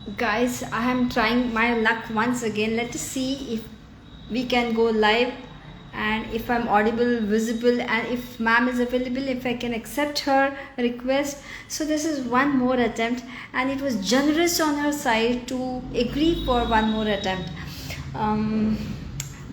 Guys, I am trying my luck once again. Let us see if we can go live and if I'm audible, visible, and if ma'am is available, if I can accept her request. So, this is one more attempt, and it was generous on her side to agree for one more attempt. Um,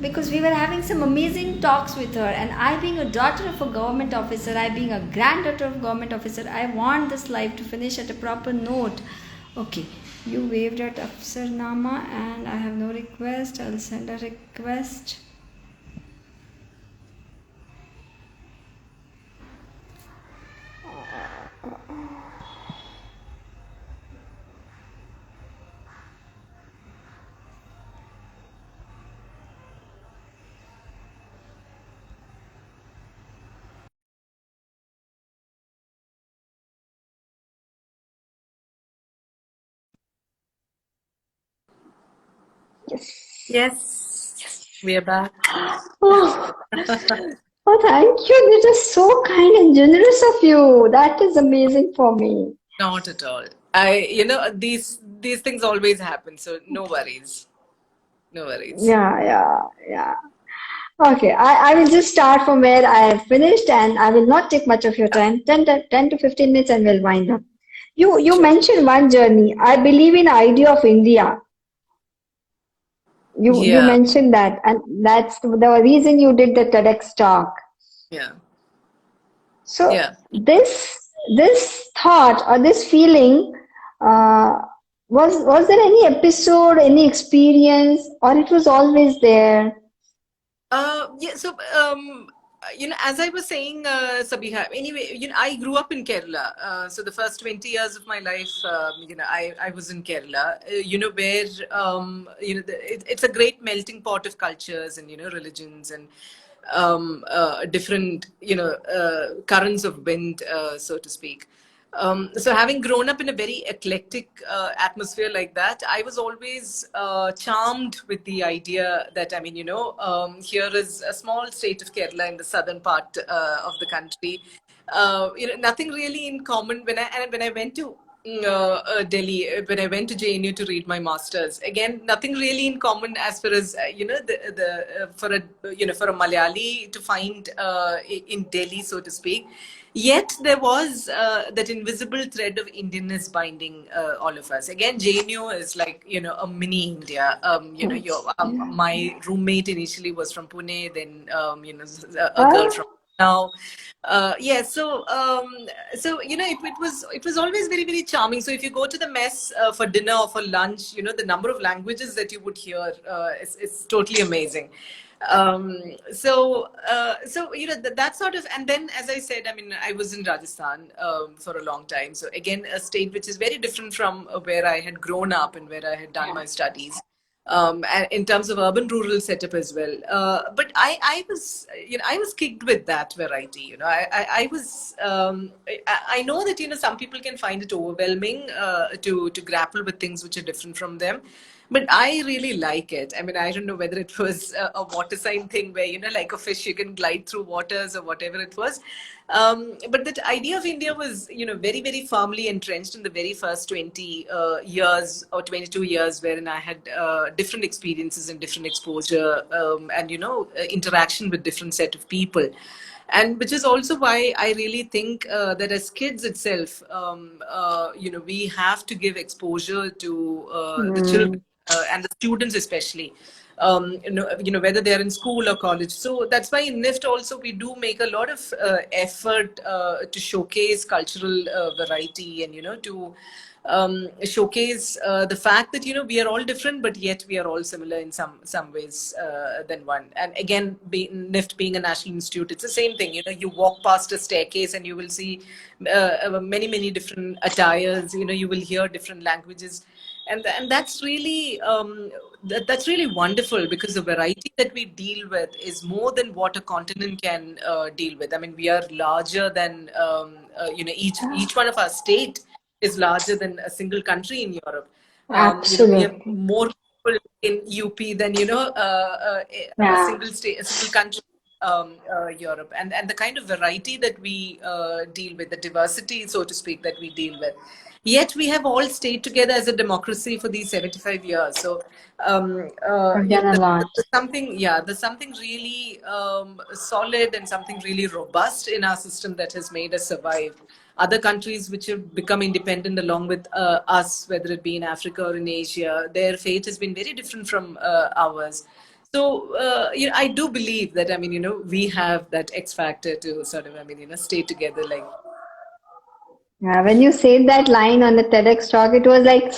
because we were having some amazing talks with her, and I being a daughter of a government officer, I being a granddaughter of a government officer, I want this life to finish at a proper note. Okay, you waved at Afsar Nama and I have no request. I'll send a request. Yes. Yes, we are back. Oh, oh, thank you. This is so kind and generous of you. That is amazing for me. Not at all. These things always happen, so no worries. No worries. Yeah, yeah, yeah. Okay, I will just start from where I have finished and I will not take much of your Yeah, time. 10 to 15 minutes and we'll wind up. You sure. mentioned one journey. I believe in idea of India. You Yeah, mentioned that, and that's the reason you did the TEDx talk. yeah, So yeah. this thought or this feeling, uh, was there any episode, any experience, or it was always there? Yeah. So, as I was saying, Sabiha. Anyway, I grew up in Kerala. So the first 20 years of my life, I was in Kerala. Where it's a great melting pot of cultures and religions and different currents of wind, so to speak. So having grown up in a very eclectic atmosphere like that, I was always charmed with the idea that, I mean, here is a small state of Kerala in the southern part of the country. Nothing really in common. When I went to Delhi, when I went to JNU to read my masters, again, nothing really in common as far as the for a for a Malayali to find in Delhi, so to speak. Yet there was that invisible thread of Indianness binding all of us. Again, JNU is like a mini India. My roommate initially was from Pune, then a girl Huh? from now. Yeah, it was always very very charming. So if you go to the mess for dinner or for lunch, the number of languages that you would hear is totally amazing. That sort of, and then as I said, I mean, I was in Rajasthan for a long time. So again, a state which is very different from where I had grown up and where I had done my studies. And in terms of urban rural setup as well. But I was, I was kicked with that variety. I was, I know that, some people can find it overwhelming to grapple with things which are different from them. But I really like it. I mean, I don't know whether it was a water sign thing where, like a fish, you can glide through waters or whatever it was. But the idea of India was, very, very firmly entrenched in the very first 20 years or 22 years, wherein I had different experiences and different exposure and, interaction with different set of people. And which is also why I really think that as kids itself, we have to give exposure to the children Hmm. and the students especially, whether they're in school or college. So that's why in NIFT also we do make a lot of effort to showcase cultural variety and to showcase the fact that we are all different, but yet we are all similar in some ways than one. And again, NIFT being a national institute, it's the same thing. You walk past a staircase and you will see many different attires. You will hear different languages, and that's really that's really wonderful, because the variety that we deal with is more than what a continent can deal with. I mean, we are larger than each one of our state is larger than a single country in Europe. We have Absolutely. more people in UP than a Yeah. single state, a single country. Europe, and the kind of variety that we deal with, the diversity, so to speak, that we deal with. Yet we have all stayed together as a democracy for these 75 years. So, I've done a lot. there's something really solid and something really robust in our system that has made us survive. Other countries which have become independent along with us, whether it be in Africa or in Asia, their fate has been very different from ours. So, I do believe that, we have that X factor to sort of, stay together like. Yeah, when you said that line on the TEDx talk, it was like,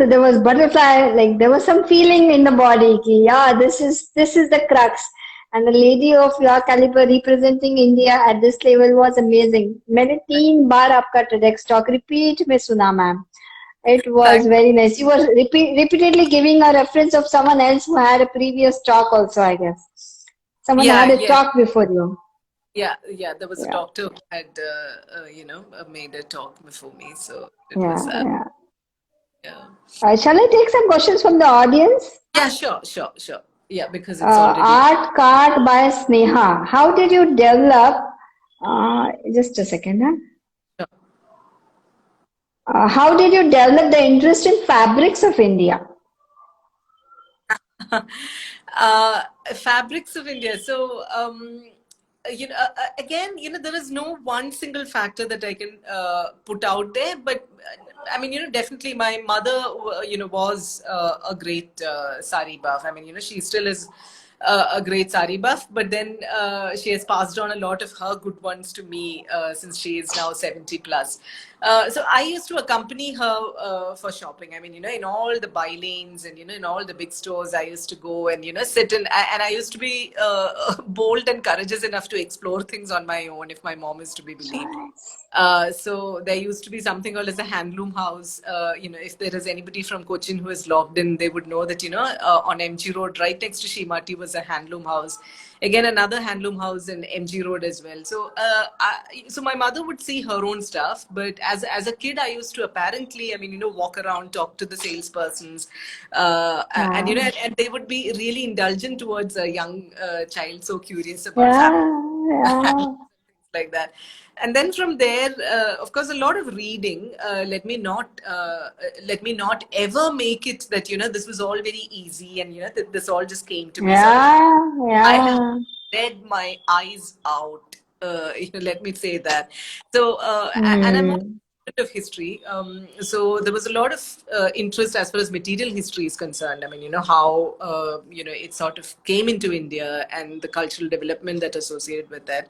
there was butterfly, like there was some feeling in the body. Ki, yeah, this is the crux. And the lady of your caliber representing India at this level was amazing. मैंने 3 बार आपका TEDx talk repeat में सुना, ma'am. It was Thank very nice. You were repeatedly giving a reference of someone else who had a previous talk also, I guess. Someone had Yeah, a yeah. talk before you. Yeah. There was a Yeah, doctor who had, made a talk before me. So it was, yeah, yeah. yeah. Shall I take some questions from the audience? Yeah, sure. Yeah, because it's already. Art Card by Sneha. How did you develop? Just a second. How did you develop the interest in fabrics of India? Fabrics of India. So, again, there is no one single factor that I can put out there, but definitely my mother, was a great sari buff. She still is a great sari buff, but then she has passed on a lot of her good ones to me since she is now 70 plus. So I used to accompany her for shopping. In all the buy lanes and, in all the big stores, I used to go and, sit and I used to be bold and courageous enough to explore things on my own, if my mom is to be believed. So there used to be something called as a handloom house. If there is anybody from Cochin who is logged in, they would know that, on MG Road, right next to Shimati was a handloom house. Again, another handloom house in MG Road as well. So, so my mother would see her own stuff, but as a kid, I used to apparently, walk around, talk to the salespersons, and and they would be really indulgent towards a young child, so curious about fabric Yeah. like that. And then from there, of course, a lot of reading. Let me not ever make it that this was all very easy and this all just came to me sort of. I have Yeah. read my eyes out. Let me say that. So, and I'm also Hmm. a bit of history. So there was a lot of interest as far as material history is concerned. How it sort of came into India and the cultural development that associated with that.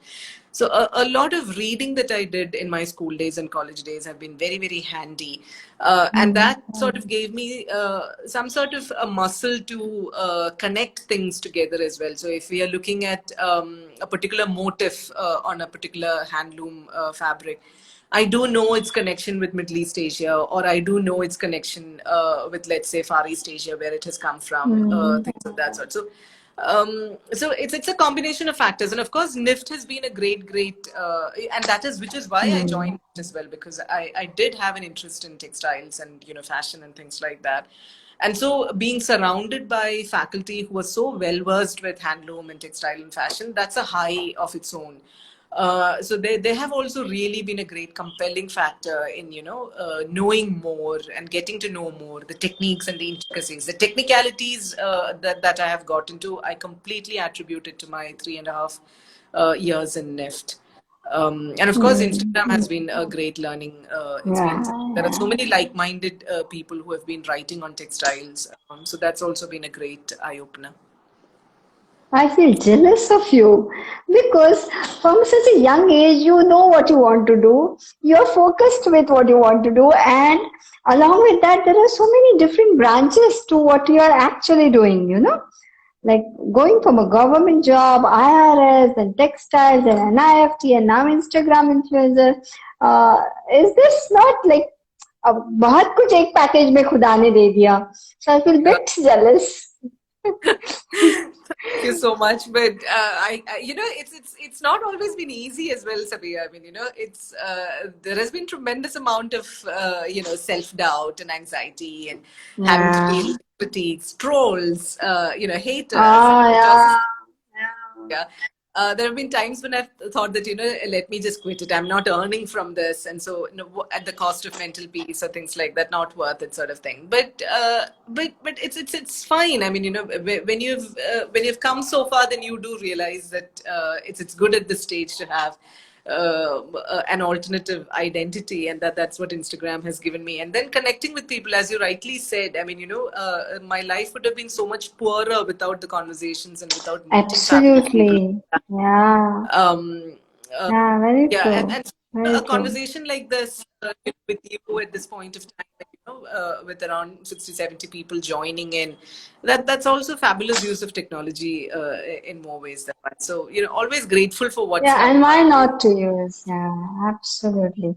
So a lot of reading that I did in my school days and college days have been very, very handy. And that sort of gave me some sort of a muscle to connect things together as well. So if we are looking at a particular motif on a particular handloom fabric, I do know its connection with Middle East Asia, or I do know its connection with, let's say, Far East Asia, where it has come from, Hmm. things of that sort. So, so it's a combination of factors, and of course, NIFT has been a great, and that is which is why I Hmm. joined as well, because I did have an interest in textiles and fashion and things like that. And so being surrounded by faculty who are so well versed with handloom and textile and fashion, that's a high of its own. So they have also really been a great compelling factor in knowing more and getting to know more the techniques and the intricacies, the technicalities that I have got into. I completely attribute it to my 3.5 years in NIFT. And of course, Hmm. Instagram has been a great learning experience. There are so Yeah. many like-minded people who have been writing on textiles, so that's also been a great eye opener. I feel jealous of you because from such a young age, you know what you want to do. You're focused with what you want to do, and along with that, there are so many different branches to what you are actually doing, like going from a government job, IRS, and textiles, and NIFT, and now Instagram influencer. Is this not like बहुत कुछ एक package में खुदा ने दे दिया? So I feel a bit jealous. Thank you so much. But it's not always been easy as well, Sabia. It's there has been tremendous amount of self doubt and anxiety and having to Yeah. deal with critiques, trolls, haters, and Ah, which also yeah. Yeah. yeah. There have been times when I've thought that, let me just quit it. I'm not earning from this. And so, at the cost of mental peace or things like that, not worth it sort of thing. But it's fine. I mean, when you've come so far, then you do realize that, it's good at this stage to have, an alternative identity, and that's what Instagram has given me. And then connecting with people, as you rightly said, I mean, my life would have been so much poorer without the conversations and without meeting fabulous people. Absolutely. Yeah. um Yeah, very yeah, true. and Very a true. conversation like this, with you at this point of time, with around 60-70 people joining in, that's also fabulous use of technology, in more ways than one. So, always grateful for what's Yeah, and come why my way. not to use? Yeah, absolutely.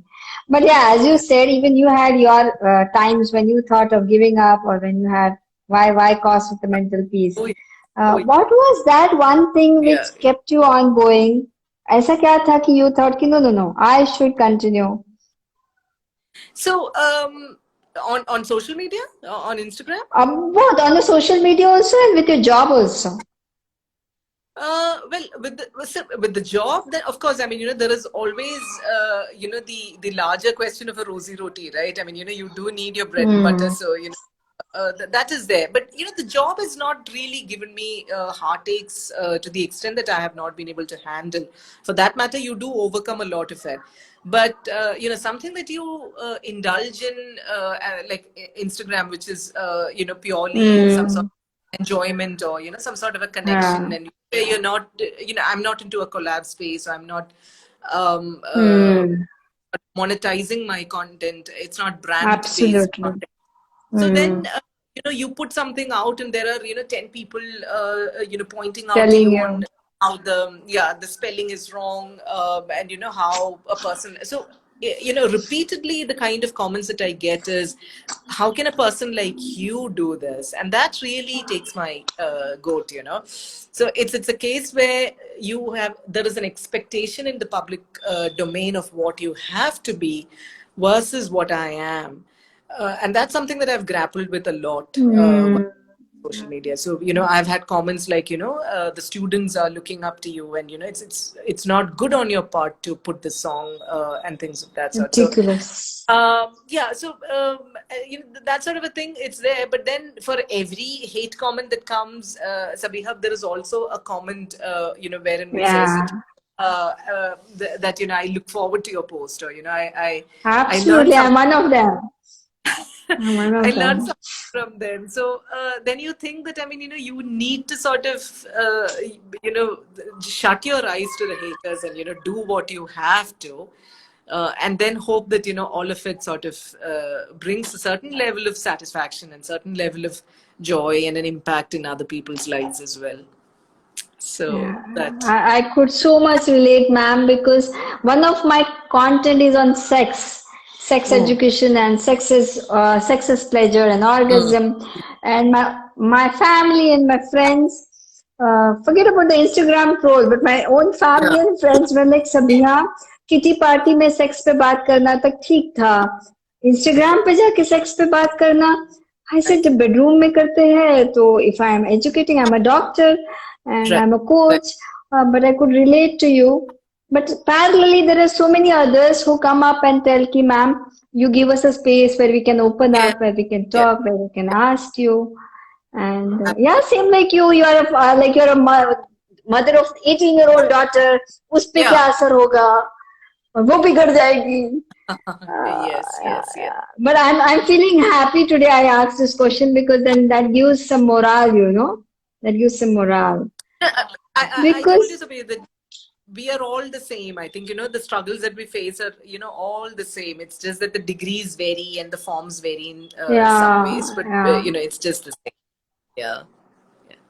But yeah, as you said, even you had your times when you thought of giving up, or when you had why cost of the mental peace. Oh, yeah. Oh, What was that one thing which yeah. kept you on going? ऐसा क्या था कि you thought कि no, I should continue. So, on social media, on Instagram. Both on the social media also and with your job also. Well, with the job, then of course, I mean, there is always, the larger question of a rosy roti, right? I mean, you do need your bread and butter, Hmm. so that is there. But the job has not really given me heartaches, to the extent that I have not been able to handle. For that matter, you do overcome a lot of it. But something that you indulge in, like Instagram, which is purely some sort Hmm. of enjoyment, or some sort of a connection, Yeah. and you're not, I'm not into a collab space, so I'm not, um, uh, Hmm. monetizing my content. It's not brand based Absolutely. content. So then, Hmm. you put something out, and there are 10 people, pointing out to Telling you you. on how the spelling is wrong, and how a person. So, repeatedly the kind of comments that I get is, how can a person like you do this? And that really takes my goat. So it's a case where there is an expectation in the public domain of what you have to be versus what I am. And that's something that I've grappled with a lot, Hmm. social media. So, I've had comments like, the students are looking up to you, and it's not good on your part to put this song, and things of that sort. So, Ridiculous. yeah, so, that sort of a thing, it's there. But then for every hate comment that comes, Sabiha, there is also a comment, wherein which says Yeah. that, that I look forward to your post, or I learned Absolutely. I'm something. one of them. I'm one I of learned them. something from them. So, then you think that, I mean, you need to sort of, shut your eyes to the haters, and, do what you have to. And then hope that, all of it sort of brings a certain level of satisfaction and certain level of joy and an impact in other people's lives as well. So Yeah, that. I could so much relate, ma'am, because one of my content is on sex Oh. education, and sex is pleasure and Mm. orgasm, and my family and my friends. Forget about the Instagram troll, but my own Yeah. family and friends were like, "Sabiha, kitty party में sex पे बात करना तक ठीक था, Instagram पे जाके sex पे बात करना." I said, Right. जब बेडरूम में करते हैं तो if I am educating, I'm a doctor and Right. I'm a Right. coach, but I could relate to you. But parallelly, there are so many others who come up and tell ki, ma'am, you give us a space where we can open Yeah. up, where we can Yeah. talk, where we can ask you. And yeah, same like you are like you're a mother of 18-year-old daughter. उस पे क्या Yeah. असर होगा? वो बिगड़ जाएगी. Yes. Yeah, Yes. Yes. yeah. But I'm feeling happy today I asked this question, because then that gives some morale, that gives some morale. I told you, Because Sabir, that we are all the same. I think, the struggles that we face are, all the same. It's just that the degrees vary and the forms vary in some yeah, ways, but, yeah. it's just the same. Yeah. Yeah.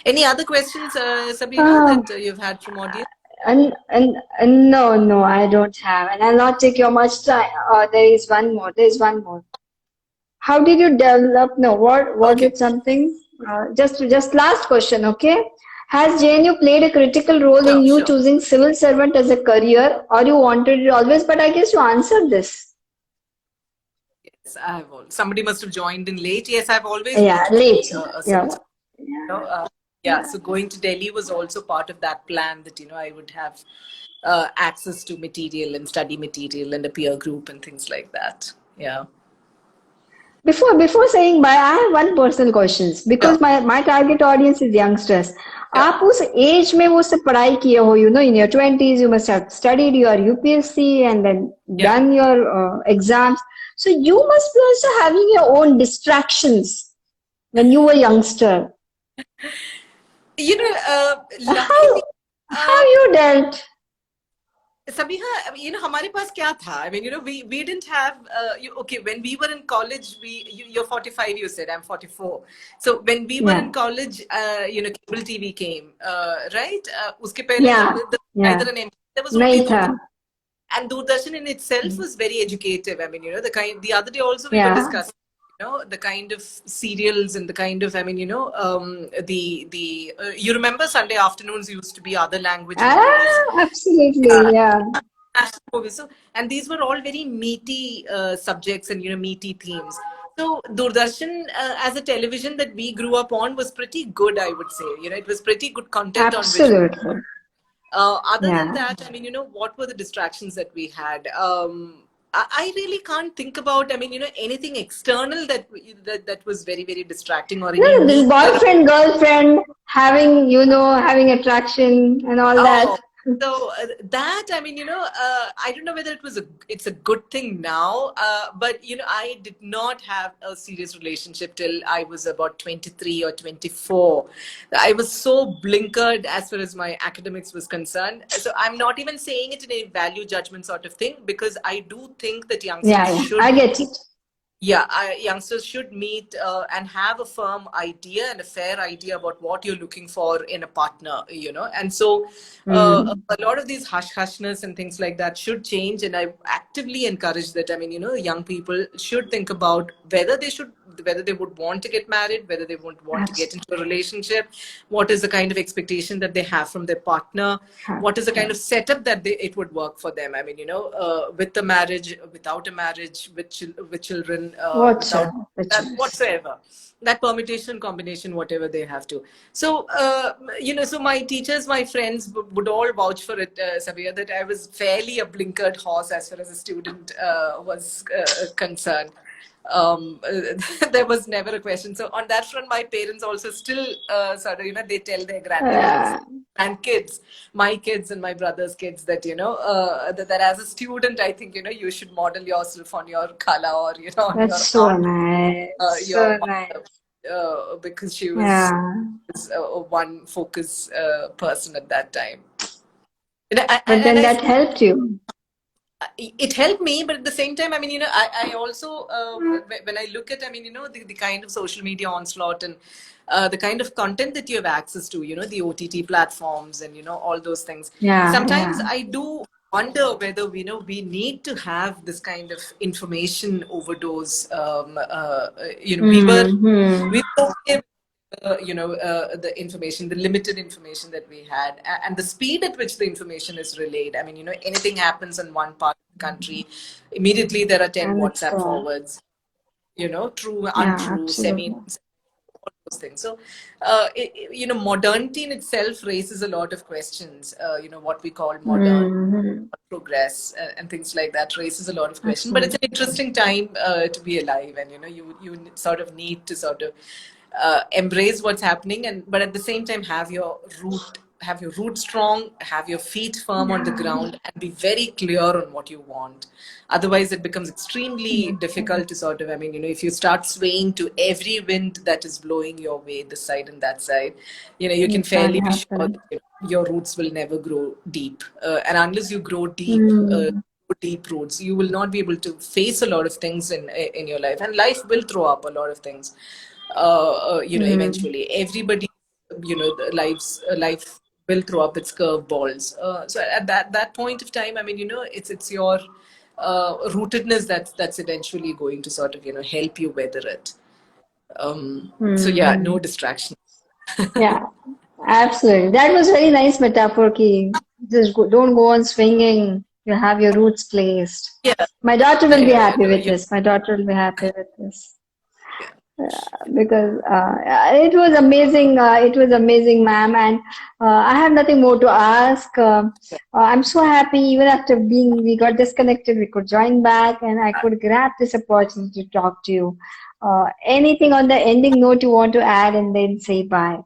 Any other questions, Sabiha, Uh, that you've had from audience? and no, I don't have, and I'll not take your much time. There is one more. There is one more. How did you develop? No, what was Okay. it? Something? Just last question, okay? Has JNU played a critical role in Sure, you sure. choosing civil servant as a career, or you wanted it always? But I guess you answered this. Yes, I have. Somebody must have joined in late. Yes, I've always Yeah, wanted to late. be a Yeah, civil servant. You know, uh, Yeah, so going to Delhi was also part of that plan that, I would have access to material and study material and a peer group and things like that. Yeah. Before saying bye, I have one personal questions because Sure. my target audience is youngsters. Sure. आप उस as में वो सब पढ़ाई किए हो, in your 20s you must have studied your UPSC and then Yeah. done your exams. So you must be also having your own distractions when you were youngster. Luckily, How you dealt? Sabiha, हमारे पास क्या था? We didn't have, okay, when we were in college, you're 45, you said, I'm 44. So when we were in college, cable TV came, right? Uske pehle, either an there was only नहीं था. Doordarshan. And Doordarshan in itself was very educative. The other day also we were discussing, the kind of serials and the kind of, you remember Sunday afternoons used to be other language movies. Absolutely, yeah. So, and these were all very meaty subjects and, meaty themes. So Doordarshan as a television that we grew up on was pretty good, I would say. It was pretty good content Absolutely. on which. Other than that, what were the distractions that we had? I really can't think about, anything external that was very, very distracting or any This need. boyfriend, girlfriend, having, having attraction and all that. So that, I don't know whether it's a good thing now, but, I did not have a serious relationship till I was about 23 or 24. I was so blinkered as far as my academics was concerned. So I'm not even saying it in a value judgment sort of thing, because I do think that youngsters should. I get it. Yeah, youngsters should meet and have a firm idea and a fair idea about what you're looking for in a partner, And so a lot of these hush-hushness and things like that should change. And I actively encourage that, young people should think about whether they would want to get married, whether they would want to get into a relationship, what is the kind of expectation that they have from their partner, what is the kind of setup that it would work for them. With the marriage, without a marriage, with children, whatsoever, that permutation, combination, whatever they have to. So, so my teachers, my friends would all vouch for it, Sabia, that I was fairly a blinkered horse as far as a student was concerned. There was never a question. So on that front, my parents also still sort of, they tell their grandparents and kids, my kids and my brother's kids, that, that as a student, I think, you should model yourself on your Kala or, on That's your so aunt, nice. your So mother, nice. because she was one focus person at that time. But then that helped you. It helped me, but at the same time, I also, when I look at, the kind of social media onslaught and the kind of content that you have access to, the OTT platforms and, all those things. Sometimes I do wonder whether, we need to have this kind of information overdose. We were okay the information, the limited information that we had, and the speed at which the information is relayed. Anything happens in one part of the country, immediately there are 10 WhatsApp forwards, true, untrue, semi, all those things. So, modernity in itself raises a lot of questions. What we call modern progress and things like that raises a lot of questions. But it's an interesting time to be alive, and you sort of need to sort of embrace what's happening, but at the same time have your root strong, have your feet firm on the ground, and be very clear on what you want. Otherwise it becomes extremely difficult to sort of, if you start swaying to every wind that is blowing your way, this side and that side, you can fairly be sure that your roots will never grow deep, and unless you grow deep roots, you will not be able to face a lot of things in your life, and life will throw up a lot of things. Eventually everybody, life will throw up its curveballs. So at that point of time, it's your rootedness that's eventually going to sort of, help you weather it. So yeah, no distractions. Yeah, absolutely. That was very nice metaphor, ki just don't go on swinging. You have your roots placed. Yeah. My daughter will be happy with this. My daughter will be happy with this. because it was amazing. It was amazing, ma'am, and I have nothing more to ask. I'm so happy. Even after we got disconnected, we could join back, and I could grab this opportunity to talk to you. Anything on the ending note you want to add, and then say bye.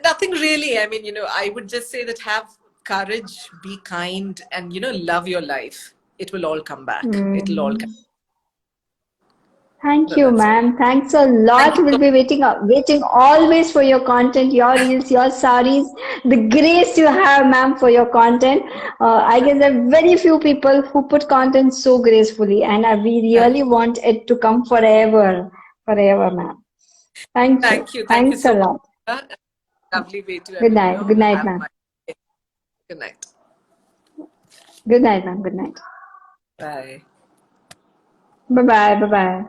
Nothing really. I mean, I would just say that have courage, be kind, and, love your life. It will all come back. It'll all come. Mm. Thank you, That's all. ma'am. Thanks a Thank lot. you We'll so be waiting always for your content, your reels, your saris. The grace you have, ma'am, for your content. I much. guess there are very few people who put content so gracefully, and we Thank, really want it to come forever, forever, ma'am. Thank you. thank you. Thank you Thanks a so much. lot. Lovely way to, Good night. Good night, have ma'am. my good night. Good night, ma'am. Good night. Bye. Bye bye. Bye bye.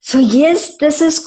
So yes, this is